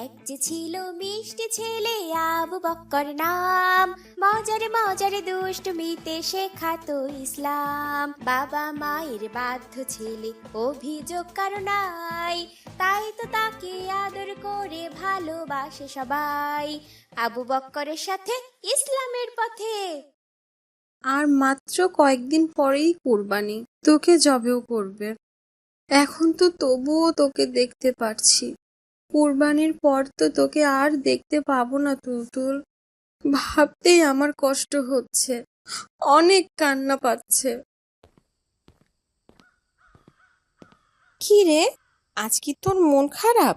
এক যে ছিল মিষ্টি ছেলে আবু বক্কর নাম, মজারে মজারে দুষ্টমিতে শেখাতো ইসলাম। বাবা মায়ের বাধ্য ছেলে, অভিযোগ কারো নাই, তাই তো তাকে আদর করে ভালোবাসে সবাই। আবু বক্করের সাথে ইসলামের পথে। আর মাত্র কয়েকদিন পরেই কুরবানি, তোকে জবেও করবে। এখন তো তবুও তোকে দেখতে পারছি, কুরবানির পর তো তোকে আর দেখতে পাবো না তুলতুল। ভাবতেই আমার কষ্ট হচ্ছে, অনেক কান্না পাচ্ছে। কি রে, আজ কি তোর মন খারাপ?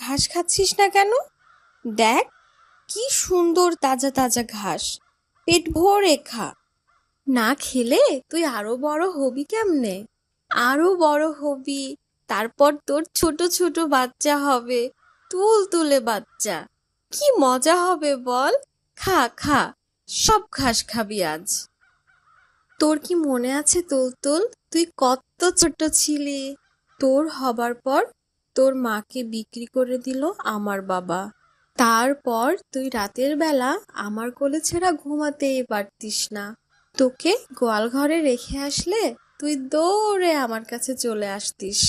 ঘাস খাচ্ছিস না কেন? দেখ কি সুন্দর তাজা তাজা ঘাস, পেট ভরে খা। না খেলে তুই আরো বড় হবি কেমনে? আরো বড় হবি, তারপর তোর ছোট ছোট বাচ্চা হবে, তুলতুলে বাচ্চা। কি মজা হবে বল। খা খা, সব ঘাস খাবি আজ। তোর কি মনে আছে তুলতুল, তুই কত ছোট ছিলি? তোর হবার পর তোর মাকে বিক্রি করে দিল আমার বাবা। তারপর তুই রাতের বেলা আমার কোলে ছাড়া ঘুমাতেই পারতিস না। তোকে গোয়াল ঘরে রেখে আসলে তুই দৌড়ে আমার কাছে চলে আসতিস।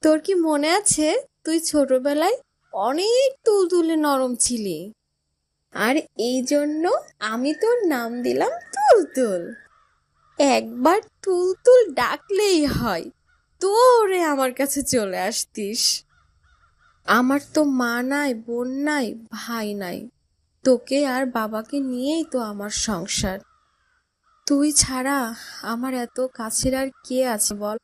তোর কি মনে আছে তুই ছোটবেলায় অনেক তুলতুলে নরম ছিলি? আর এই জন্য আমি তোর নাম দিলাম তুলতুল। একবার তুলতুল ডাকলেই হয়, দৌড়ে আমার কাছে চলে আসতিস। আমার তো মা নাই, বোন নাই, ভাই নাই, তোকে আর বাবাকে নিয়েই তো আমার সংসার। তুই ছাড়া আমার এত কাছের আর কে আছে বল।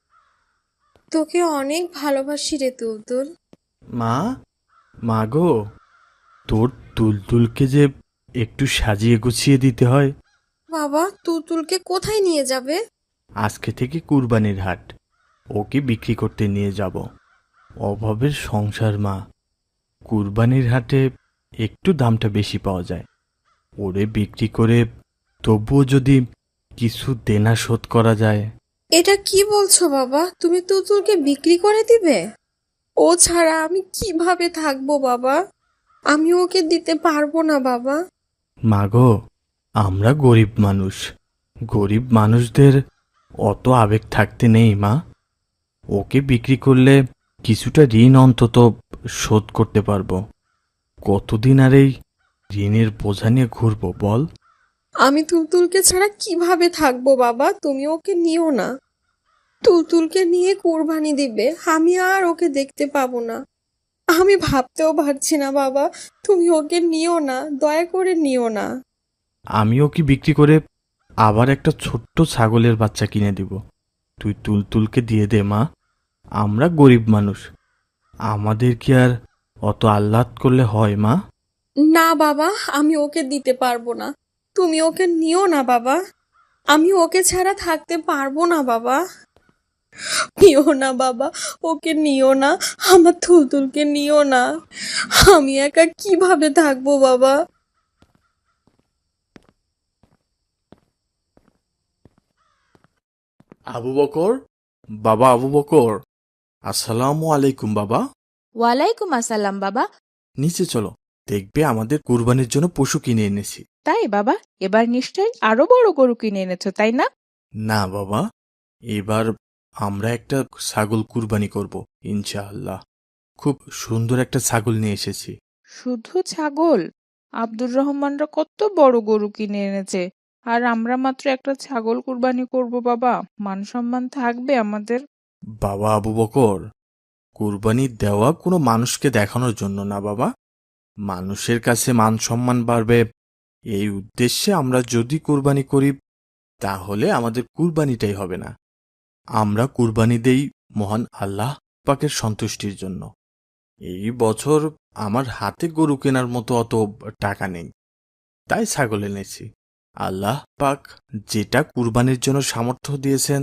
তোকে অনেক ভালোবাসি রে তুলতুল। মা, মা গো, তোর তুলতুলকে যে একটু সাজিয়ে গুছিয়ে দিতে হয়। বাবা, তুলতুলকে কোথায় নিয়ে যাবে? আজকে থেকে কুরবানির হাট, ওকে বিক্রি করতে নিয়ে যাব। অভাবের সংসার মা, কুরবানির হাটে একটু দামটা বেশি পাওয়া যায়। ওরে বিক্রি করে তবুও যদি কিছু দেনা শোধ করা যায়। এটা কি বলছো বাবা, তুমি তুলতুলকে বিক্রি করে দিবে? ও ছাড়া আমি কিভাবে থাকবো বাবা? আমি ওকে দিতে পারবো না বাবা। মা গো, আমরা গরিব মানুষ, গরিব মানুষদের অত আবেগ থাকতে নেই মা। ওকে বিক্রি করলে কিছুটা ঋণ অন্তত শোধ করতে পারবো। কতদিন আর এই ঋণের বোঝা নিয়ে ঘুরবো বল। আমি তুলতুলকে ছাড়া কিভাবে থাকবো বাবা? তুমি ওকে নিও না। তুলতুলকে নিয়ে কুরবানি দিবে, আমি আর ওকে দেখতে পাবো না। আমি ভাবতেও পারছি না বাবা, তুমি ওকে নিও না, দয়া করে নিও না। আমি ওকে বিক্রি করে আবার একটা ছোট্ট ছাগলের বাচ্চা কিনে দিব। তুই তুলতুলকে দিয়ে দে মা। আমরা গরিব মানুষ, আমাদের কি আর অত আহ্লাদ করলে হয় মা? না বাবা, আমি ওকে দিতে পারবো না। তুমি ওকে নিও না বাবা, আমি ওকে ছাড়া থাকতে পারবো না বাবা। নিও না বাবা, ওকে নিও না, আমার তুলতুলকে নিও না। আমি একা কিভাবে থাকবো বাবা? আবু বকর, বাবা আবু বকর, আসসালামু আলাইকুম বাবা। ওয়ালাইকুম আসসালাম বাবা। নিচে চলো, দেখবে আমাদের কুরবানির জন্য পশু কিনে এনেছি। তাই বাবা, এবার নিশ্চয়ই আরো বড় গরু কিনে এনেছো তাই না? না বাবা, এবার আমরা একটা ছাগল কুরবানি করব ইনশাআল্লাহ। খুব সুন্দর একটা ছাগল নিয়ে এসেছি। শুধু ছাগল? আব্দুর রহমানরা কত বড় গরু কিনে এনেছে, আর আমরা মাত্র একটা ছাগল কুরবানি করব বাবা। মান সম্মান থাকবে আমাদের? বাবা আবু বকর, কুরবানি দেওয়া কোনো মানুষকে দেখানোর জন্য না বাবা। মানুষের কাছে মান সম্মান বাড়বে, এই উদ্দেশ্যে আমরা যদি কুরবানি করি তাহলে আমাদের কুরবানিটাই হবে না। আমরা কুরবানি দেই মহান আল্লাহ পাকের সন্তুষ্টির জন্য। এই বছর আমার হাতে গরু কেনার মতো অত টাকা নেই, তাই ছাগল এনেছি। আল্লাহ পাক যেটা কুরবানির জন্য সামর্থ্য দিয়েছেন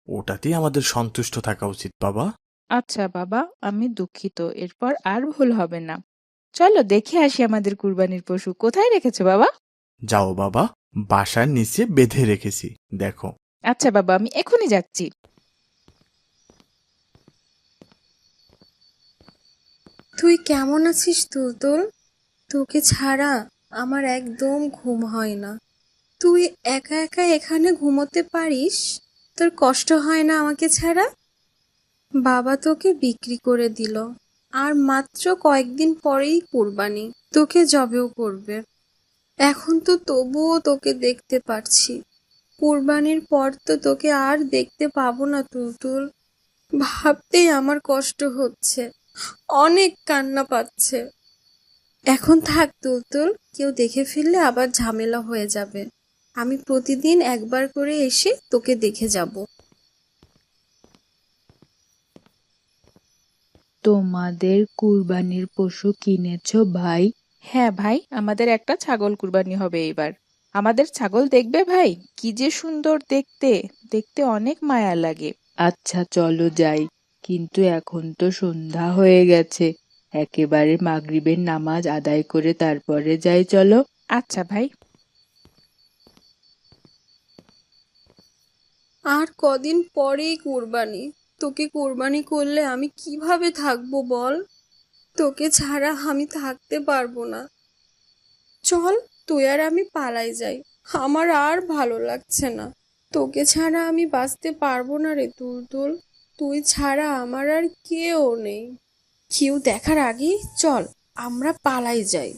ওটাতেই আমাদের সন্তুষ্ট থাকা উচিত বাবা। আচ্ছা বাবা, আমি দুঃখিত, এরপর আর ভুল হবে না। চলো দেখে আসি আমাদের কুরবানির পশু কোথায় রেখেছো বাবা। যাও বাবা, বাসার নিচে বেঁধে রেখেছি, দেখো। আচ্ছা বাবা, আমি এখনই যাচ্ছি। তুই কেমন আছিস তুলতুল? তোকে ছাড়া আমার একদম ঘুম হয় না। তুই একা একা এখানে ঘুমোতে পারিস? তোর কষ্ট হয় না আমাকে ছাড়া? বাবা তোকে বিক্রি করে দিল, আর মাত্র কয়েকদিন পরেই কুরবানি, তোকে জবেও করবে। এখন তো তবুও তোকে দেখতে পারছি, কুরবানির পর তো তোকে আর দেখতে পাবো না তুলতুল। ভাবতেই আমার কষ্ট হচ্ছে, অনেক কান্না পাচ্ছে। এখন থাক তুলতুল, কেউ দেখে ফেললে আবার ঝামেলা হয়ে যাবে। আমি প্রতিদিন একবার করে এসে তোকে দেখে যাব। তোমাদের কুরবানির পশু কিনেছো ভাই? হ্যাঁ ভাই, আমাদের একটা ছাগল কুরবানি হবে এবার। আমাদের ছাগল দেখবে ভাই, কি যে সুন্দর দেখতে, দেখতে অনেক মায়া লাগে। আচ্ছা চলো যাই, কিন্তু এখন তো সন্ধ্যা হয়ে গেছে, একেবারে মাগরিবের নামাজ আদায় করে তারপরে যাই চলো। আচ্ছা ভাই। আর কদিন পরেই কুরবানি, তোকে কুরবানি করলে আমি কিভাবে থাকবো বল? তোকে ছাড়া আমি থাকতে পারবো না। চল, তুই আর আমি পালাই যাই, আমার আর ভালো লাগছে না। তোকে ছাড়া আমি বাঁচতে পারবো না রে তুলতুল। তুই ছাড়া আমার আর কেউ নেই। কেউ দেখার আগেই চল, আমরা পালাই যাই।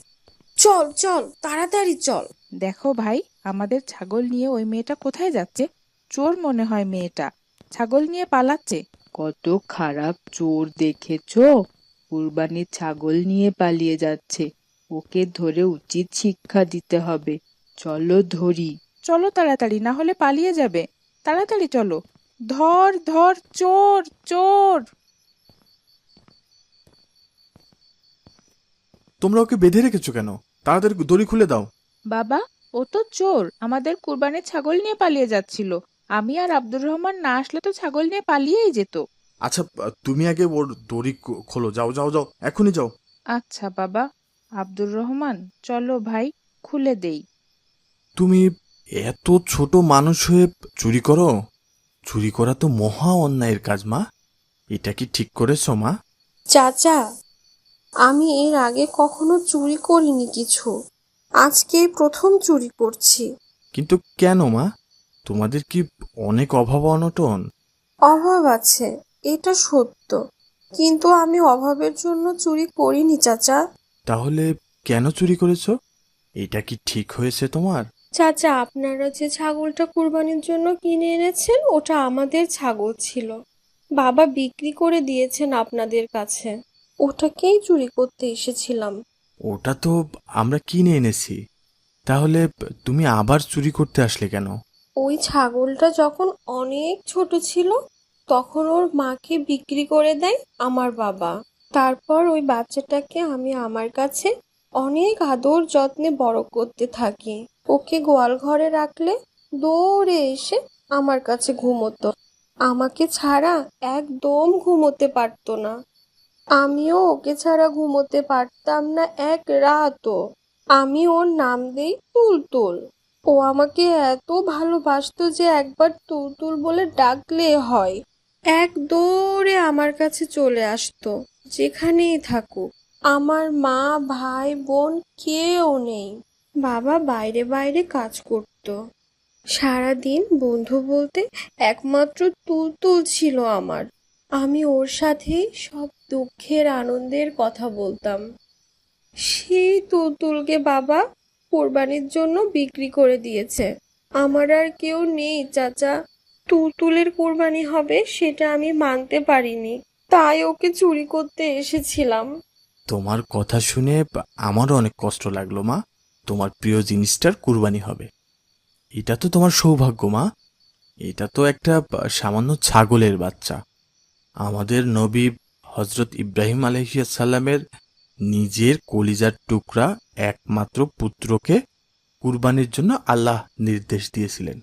চল চল, তাড়াতাড়ি চল। দেখো ভাই, আমাদের ছাগল নিয়ে ওই মেয়েটা কোথায় যাচ্ছে? চোর মনে হয় মেয়েটা, ছাগল নিয়ে পালাচ্ছে। কত খারাপ চোর দেখেছো, কুরবানির ছাগল নিয়ে পালিয়ে যাচ্ছে। ওকে ধরে উচিত শিক্ষা দিতে হবে। চলো ধরি। চলো তাড়াতাড়ি, না হলে পালিয়ে যাবে। তাড়াতাড়ি চলো। ধর ধর, চোর চোর। তোমরা ওকে বেঁধে রেখেছো কেন? তাড়াতাড়ি দড়ি খুলে দাও। বাবা, ও তো চোর, আমাদের কুরবানির ছাগল নিয়ে পালিয়ে যাচ্ছিল। আমি আর আব্দুর রহমান না আসলে তো ছাগল নিয়ে পালিয়েই যেত। আচ্ছা, তুমি আগে ওর দড়ি খোলো। যাও যাও যাও, এখনই যাও। আচ্ছা বাবা। আব্দুর রহমান, চলো ভাই, খুলে দেই। তুমি এত ছোট মানুষ হয়ে চুরি করো? চুরি করা তো মহা অন্যায়ের কাজ মা। এটা কি ঠিক করেছো মা? চাচা, আমি এর আগে কখনো চুরি করিনি কিছু, আজকে প্রথম চুরি করছি। কিন্তু কেন মা? তোমাদের কি অনেক অভাব অনটন? অভাব আছে, এটা সত্য, কিন্তু আমি অভাবের জন্য চুরি করিনি চাচা। তাহলে কেন চুরি করেছো? এটা কি ঠিক হয়েছে তোমার? চাচা, আপনারা যে ছাগলটা কুরবানির জন্য কিনে এনেছেন ওটা আমাদের ছাগল ছিল, বাবা বিক্রি করে দিয়েছেন আপনাদের কাছে, ওটাকেই চুরি করতে এসেছিলাম। ওটা তো আমরা কিনে এনেছি, তাহলে তুমি আবার চুরি করতে আসলে কেন? ওই ছাগলটা যখন অনেক ছোট ছিল তখন ওর মাকে বিক্রি করে দেয় আমার বাবা। তারপর ওই বাচ্চাটাকে আমি আমার কাছে অনেক আদর যত্নে বড় করতে থাকি। ওকে গোয়াল ঘরে রাখলে দৌড়ে এসে আমার কাছে ঘুমোতো, আমাকে ছাড়া একদম ঘুমোতে পারতো না। আমিও ওকে ছাড়া ঘুমোতে পারতাম না এক রাতও। আমি ওর নাম দেই তুলতুল। ও আমাকে এত ভালোবাসতো যে একবার তুলতুল বলে ডাকলে হয়, এক দৌড়ে আমার কাছে চলে আসতো, যেখানেই থাকুক। আমার মা ভাই বোন কেউ নেই, বাবা বাইরে বাইরে কাজ করতো। সারাদিন বন্ধু বলতে একমাত্র তুলতুল ছিল আমার। আমি ওর সাথেই সব দুঃখের আনন্দের কথা বলতাম। সেই তুলতুলকে বাবা কোরবানির জন্য বিক্রি করে দিয়েছে। আমার আর কেউ নেই চাচা। তুলতুলের কোরবানি হবে সেটা আমি মানতে পারিনি, তাই ওকে চুরি করতে এসেছিলাম। তোমার কথা শুনে আমারও অনেক কষ্ট লাগলো মা। তোমার প্রিয় জিনিসটার কুরবানি হবে, এটা তো তোমার সৌভাগ্য মা। এটা তো একটা সামান্য ছাগলের বাচ্চা। আমাদের নবী হজরত ইব্রাহিম আলাইহিসসালামের নিজের কলিজার টুকরা একমাত্র পুত্রকে কুরবানির জন্য আল্লাহ নির্দেশ দিয়েছিলেন।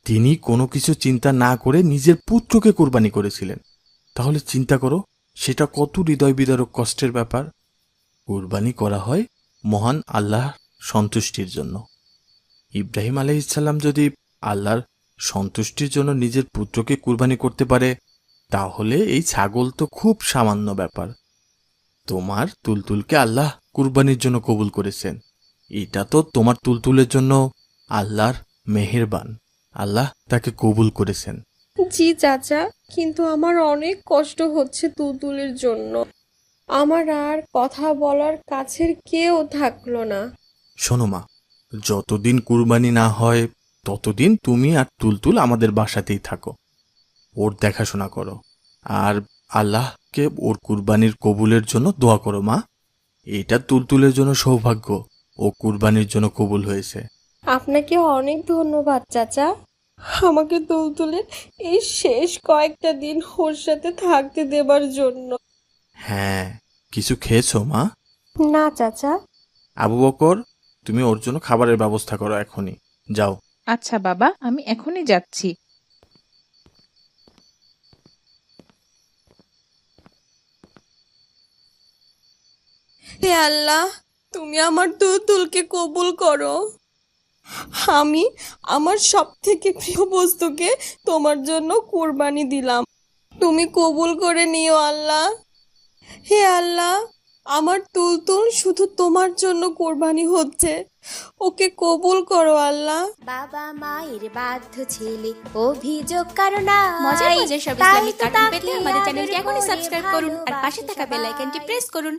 তিনি কোনো কিছু চিন্তা না করে নিজের পুত্রকে কুরবানি করেছিলেন। তাহলে চিন্তা করো, সেটা কত হৃদয় বিদারক কষ্টের ব্যাপার। কুরবানি করা হয় মহান আল্লাহ সন্তুষ্টির জন্য। ইব্রাহিম আলাইহিসসালাম যদি আল্লাহর সন্তুষ্টির জন্য নিজের পুত্রকে কুরবানি করতে পারে, তাহলে এই ছাগল তো খুব সামান্য ব্যাপার। তোমার তুলতুলকে আল্লাহ কুরবানির জন্য কবুল করেছেন। এটা তো তোমার তুলতুলের জন্য আল্লাহর মেহেরবান। আল্লাহ তাকে কবুল করেছেন। জি চাচা, কিন্তু আমার অনেক কষ্ট হচ্ছে তুলতুলের জন্য। আমার আর কথা বলার কাছের কেউ থাকলো না। শোনো মা, যতদিন কুরবানি না হয় ততদিন তুমি আর তুলতুল আমাদের বাসাতেই থাকো, ওর দেখাশোনা করো, আর আল্লাহকে ওর কুরবানির কবুলের জন্য দোয়া করো মা। এটা তুলতুলের জন্য সৌভাগ্য, ও কুরবানির জন্য কবুল হয়েছে। আপনাকে অনেক ধন্যবাদ চাচা, আমাকে তুলতুলের এই শেষ কয়েকটা দিন ওর সাথে থাকতে দেবার জন্য। হ্যাঁ, কিছু খেয়েছো মা? না চাচা। আবু বকর, তুমি ওর জন্য খাবারের ব্যবস্থা করো এখনই, যাও। আচ্ছা বাবা, আমি এখনই যাচ্ছি। হে আল্লাহ, তুমি আমার তুলতুলকে কবুল করো। আমি আমার সব থেকে প্রিয় বস্তুকে তোমার জন্য কুরবানি দিলাম, তুমি কবুল করে নিও আল্লাহ। হে আল্লাহ, আমার তুলতুল শুধু তোমার জন্য কোরবানি হচ্ছে, ওকে কবুল করো আল্লাহ। বাবা মায়ের বাধ্য ছেলে, অভিযোগ কারো না। মজার মজার সব তাই ইসলামিক তো কার্টুন পেতে তাকে আমাদের চ্যানেলটি আদর এখনই করে সাবস্ক্রাইব করুন আর পাশে থাকা ভালোবাসা বেল আইকনটি প্রেস করুন।